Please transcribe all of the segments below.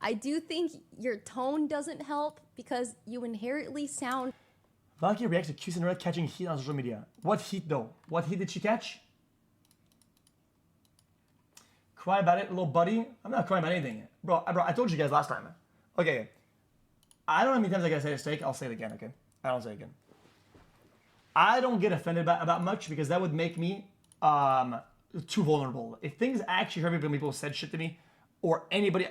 I do think your tone doesn't help because you inherently sound... Valkyrae reacts to QTCinderella catching heat on social media. What heat though? What heat did she catch? Cry about it, little buddy? I'm not crying about anything. Bro, I told you guys last time. Okay. I don't know how many times I gotta say this take. I'll say it again, okay? I don't say it again. I don't get offended about much because that would make me too vulnerable. If things actually hurt me when people said shit to me or anybody,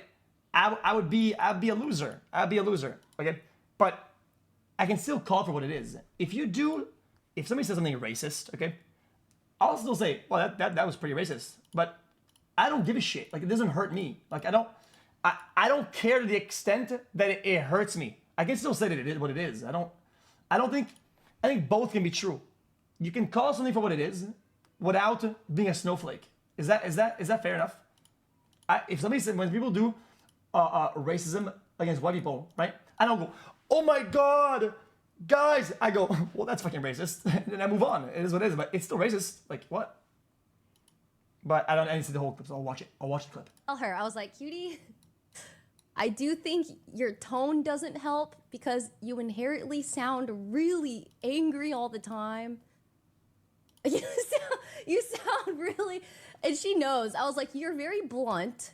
I'd be a loser. I'd be a loser, okay? But I can still call for what it is. If somebody says something racist, okay, I'll still say, well, that was pretty racist. But I don't give a shit. Like, it doesn't hurt me. Like, I don't care to the extent that it hurts me. I can still say that it is what it is. I think both can be true. You can call something for what it is without being a snowflake. Is that fair enough? If somebody said, when people do racism against white people, right? I don't go, oh my God, guys. I go, well, that's fucking racist. And then I move on. It is what it is, but it's still racist. Like, what? But I didn't see the whole clip, so I'll watch it. I'll watch the clip. Tell her, I was like, cutie, I do think your tone doesn't help because you inherently sound really angry all the time. You sound really, and she knows. I was like, you're very blunt.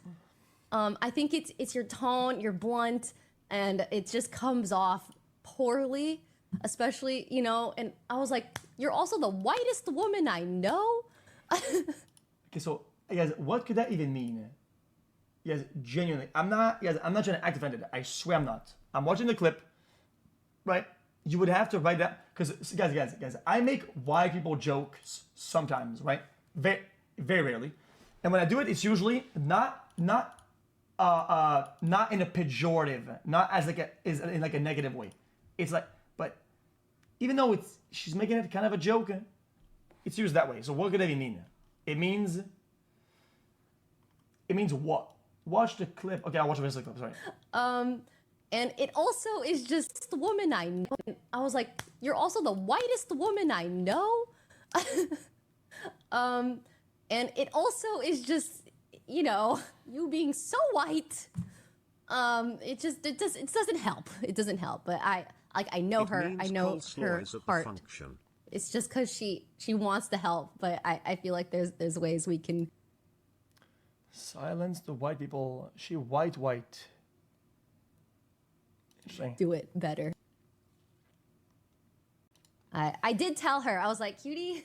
I think it's your tone, you're blunt, and it just comes off poorly, especially, you know, and I was like, you're also the whitest woman I know. Okay, so guys, what could that even mean? Yes, genuinely, I'm not trying to act offended. I swear I'm not. I'm watching the clip, right? You would have to write that, because guys, I make white people jokes sometimes, right? Very, very rarely, and when I do it, it's usually not in a pejorative, not as in like a negative way. It's like, but even though she's making it kind of a joke, it's used that way. So what could that even mean? It means what? Watch the clip. Okay, I'll watch the rest of the clip. Sorry. And it also is just the woman I know. And I was like, you're also the whitest woman I know. And it also is just, you know, you being so white. It doesn't help. It doesn't help. But I know her. I know her heart. It's just because she wants to help. But I feel like there's ways we can silence the white people. She white. Interesting. Do it better. I did tell her, I was like, cutie,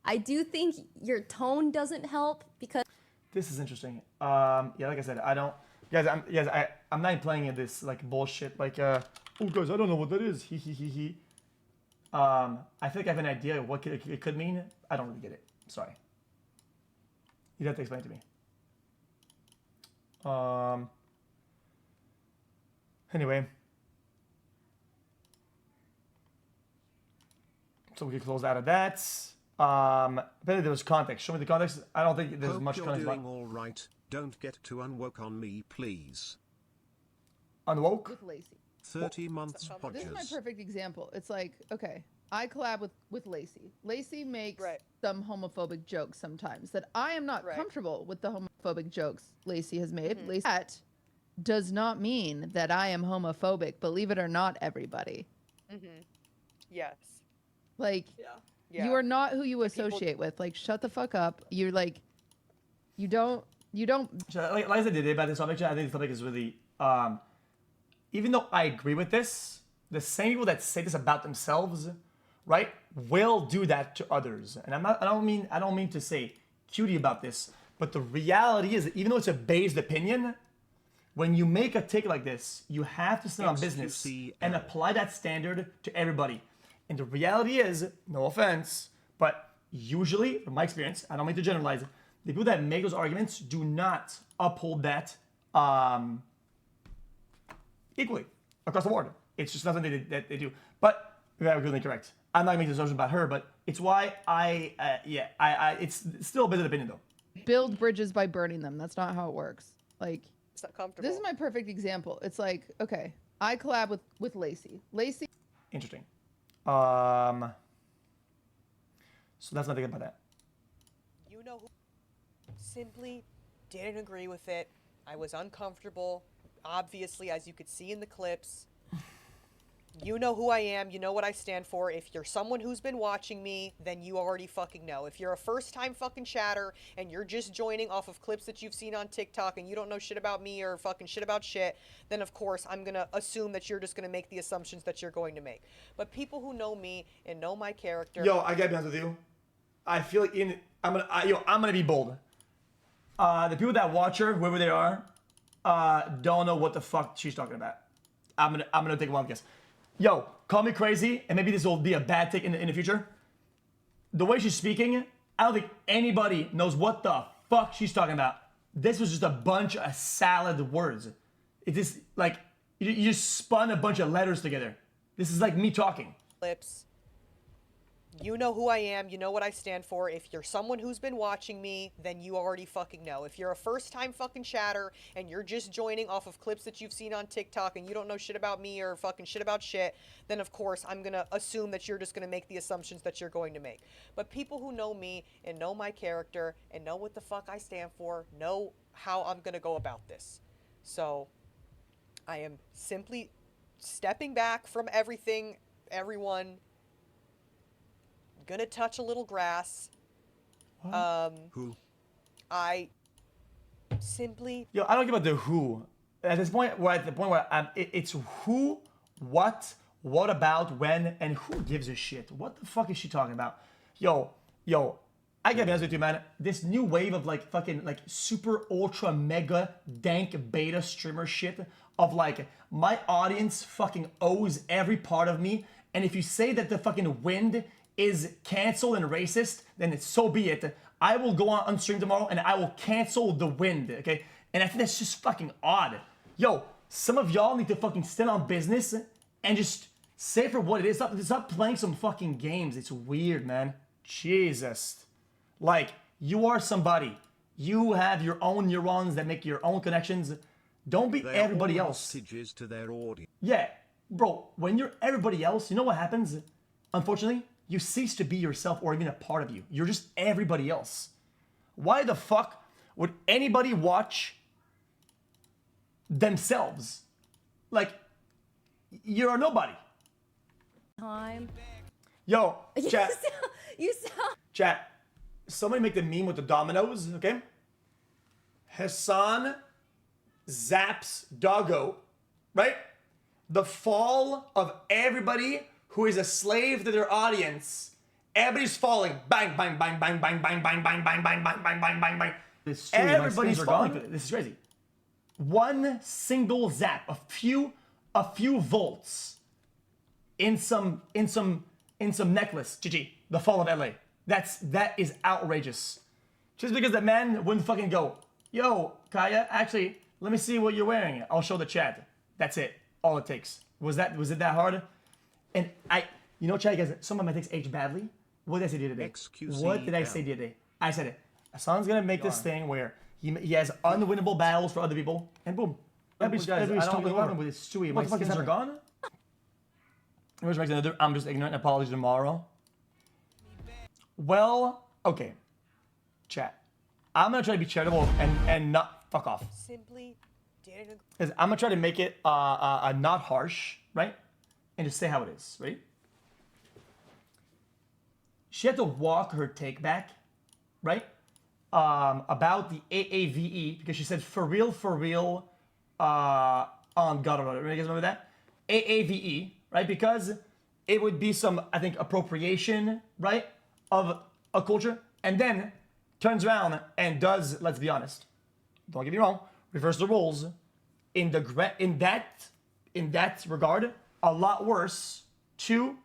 I do think your tone doesn't help because... This is interesting. Yeah, like I said, I don't... Guys, I'm not playing this like bullshit, like, oh guys, I don't know what that is, he. I feel like I have an idea of what it could mean. I don't really get it. Sorry. You'd have to explain it to me. Anyway. So we can close out of that. But there was context. Show me the context. I don't think there's much context. Hope you're doing all right. Don't get too unwoke on me, please. Unwoke? With Lacey. 30 months podgers. This is my perfect example. It's like, okay, I collab with Lacey. Lacey makes some homophobic jokes sometimes that I am not comfortable with the homophobic jokes Lacey has made. Lacey, that does not mean that I am homophobic. Believe it or not, everybody. Yes. Like, you are not who you associate with. Like, shut the fuck up. You're like, you don't. Like I said today about this topic, I think this topic is really, even though I agree with this, the same people that say this about themselves, right, will do that to others. And I don't mean to say cutie about this, but the reality is that even though it's a based opinion, when you make a take like this, you have to stand on business and apply that standard to everybody. And the reality is, no offense, but usually, from my experience, I don't mean to generalize, the people that make those arguments do not uphold that equally across the board. It's just nothing that they do. But that was really correct. I'm not making a assumption about her, but it's why it's still a bit of an opinion though. Build bridges by burning them. That's not how it works. Like, it's not comfortable. This is my perfect example. It's like, okay, I collab with Lacey. Lacey. Interesting. So that's my thing about that. You know who simply didn't agree with it I was uncomfortable. Obviously, as you could see in the clips. You know who I am. You know what I stand for. If you're someone who's been watching me, then you already fucking know. If you're a first-time fucking chatter and you're just joining off of clips that you've seen on TikTok and you don't know shit about me or fucking shit about shit, then of course I'm gonna assume that you're just gonna make the assumptions that you're going to make. But people who know me and know my character... Yo, I gotta be honest with you. I feel like I'm gonna be bold. The people that watch her, whoever they are, don't know what the fuck she's talking about. I'm gonna take a wild guess. Yo, call me crazy, and maybe this will be a bad take in the future. The way she's speaking, I don't think anybody knows what the fuck she's talking about. This was just a bunch of salad words. It just, like, you just spun a bunch of letters together. This is like me talking. Clips. You know who I am. You know what I stand for. If you're someone who's been watching me, then you already fucking know. If you're a first-time fucking chatter and you're just joining off of clips that you've seen on TikTok and you don't know shit about me or fucking shit about shit, then of course I'm gonna assume that you're just gonna make the assumptions that you're going to make. But people who know me and know my character and know what the fuck I stand for know how I'm gonna go about this. So I am simply stepping back from everything, everyone. Gonna touch a little grass. Who? I simply... Yo, I don't care about the who. At this point, we're at the point where it's who, what about, when, and who gives a shit. What the fuck is she talking about? Yo, I gotta be honest with you, man. This new wave of like fucking like super ultra mega dank beta streamer shit of like my audience fucking owes every part of me, and if you say that the fucking wind is canceled and racist, then it's so be it. I will go on stream tomorrow and I will cancel the wind, okay? And I think that's just fucking odd. Yo, some of y'all need to fucking stand on business and just say for what it is. Stop playing some fucking games. It's weird, man. Jesus. Like, you are somebody. You have your own neurons that make your own connections. Don't be everybody else. Hostages to their audience. Yeah, bro, when you're everybody else, you know what happens? Unfortunately, you cease to be yourself or even a part of you. You're just everybody else. Why the fuck would anybody watch themselves? Like, you're a nobody. Time. Yo, chat. You sound. Chat. Somebody make the meme with the dominoes, okay? Hassan zaps doggo, right? The fall of everybody who is a slave to their audience. Everybody's falling. Bang, bang, bang, bang, bang, bang, bang, bang, bang, bang, bang, bang, bang, bang, bang. Everybody's falling. This is crazy. One single zap, a few volts in some necklace. GG. The fall of LA. That is outrageous. Just because that man wouldn't fucking go, yo, Kaya, actually, let me see what you're wearing. I'll show the chat. That's it. All it takes. Was it that hard? And you know, chat, guys, some of my takes age badly. What did I say the other day? xQc What did I say the other day? I said it. Hassan's gonna make this thing where he has unwinnable battles for other people, and boom. Everybody's talking over with his Stewie. My skins are gone. Where's another? I'm just ignorant. Apology tomorrow. Well, okay. Chat. I'm gonna try to be charitable and not fuck off. Simply didn't... I'm gonna try to make it not harsh, right? And just say how it is, right? She had to walk her take back, right? About the AAVE, because she said for real, on God, you guys remember that? AAVE, right? Because it would be some, I think, appropriation, right? Of a culture, and then turns around and does, let's be honest, don't get me wrong, reverse the roles in that regard, a lot worse to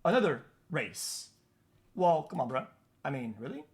another race. Well, come on, bro. I mean, really?